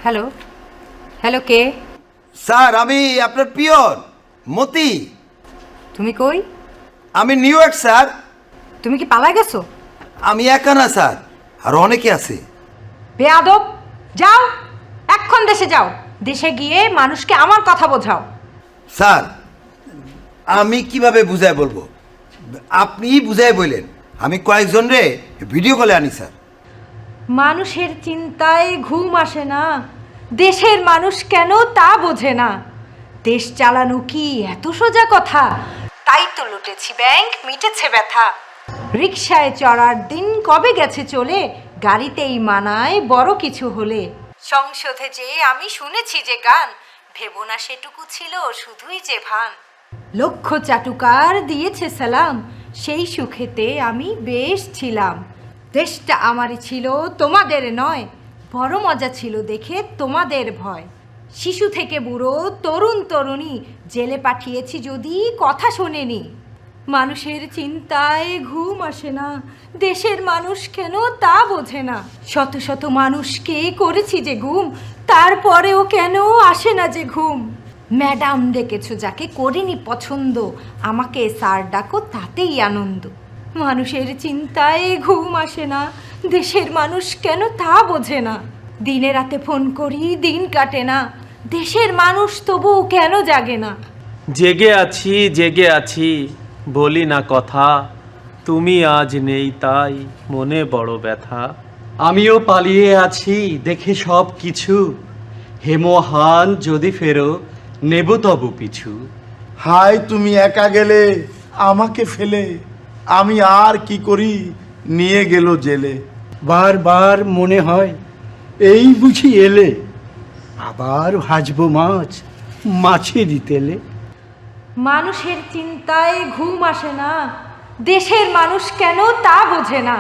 Hello, hello, কে? Sir আমি আপনার peon মতি। তুমি কই? আমি নিউ ইয়র্ক স্যার। তুমি কি পালাই গেছো? আমি একা না স্যার, আর অনেকে আছে। বেয়াদব, যাও এক্ষণ দেশে যাও। দেশে গিয়ে মানুষকে আমার কথা বোঝাও। স্যার আমি কিভাবে বুঝায় বলবো, আপনিই বুঝায় বললেন। আমি কয়েকজন রে ভিডিও কলে আনি স্যার। মানুষের চিন্তায় ঘুম আসে না, দেশের মানুষ কেন তা বোঝে না। দেশ চালানো কি এত সোজা কথা? তাই তো লুটেছি ব্যাংক, মিটেছে ব্যথা। রিকশায় চড়ার দিন কবে গেছে চলে, গাড়িতেই মানায় বড় কিছু হলে। সংসদে যে আমি শুনেছি যে গান, ভেবো না সেটুকু ছিল শুধুই যে ভান। লক্ষ চাটুকার দিয়েছে সালাম, সেই সুখেতে আমি বেশ ছিলাম। দেশটা আমারই ছিল তোমাদের নয়, বড় মজা ছিল দেখে তোমাদের ভয়। শিশু থেকে বুড়ো তরুণ তরুণী জেলে পাঠিয়েছি যদি কথা শোনেনি। মানুষের চিন্তায় ঘুম আসে না, দেশের মানুষ কেন তা বোঝে না। শত শত মানুষকে করেছি যে গুম, তারপরেও কেন আসে না যে ঘুম। ম্যাডাম ডেকেছো যাকে করিনি পছন্দ, আমাকে স্যার ডাকো তাতেই আনন্দ। মানুষের চিন্তায় ঘুম আসে না, দেশের মানুষ কেন তা বোঝে না। দিনে রাতে ফোন করি দিন কাটে না, দেশের মানুষ তবু কেন জাগে না। জেগে আছি বলি না কথা, তুমি আজ নেই তাই মনে বড় ব্যথা। আমিও পালিয়ে আছি দেখে সব কিছু, হেমহান যদি ফেরো নেব তবু পিছু। হায় তুমি একা গেলে আমাকে ফেলে, আমি আর কি করি নিয়ে গেল জেলে। বারবার মনে হয় এই বুঝি এলে, আবার ভাজবো মাছ মাছেরই তেলে। মানুষের চিন্তায় ঘুম আসে না, দেশের মানুষ কেন তা বোঝে না।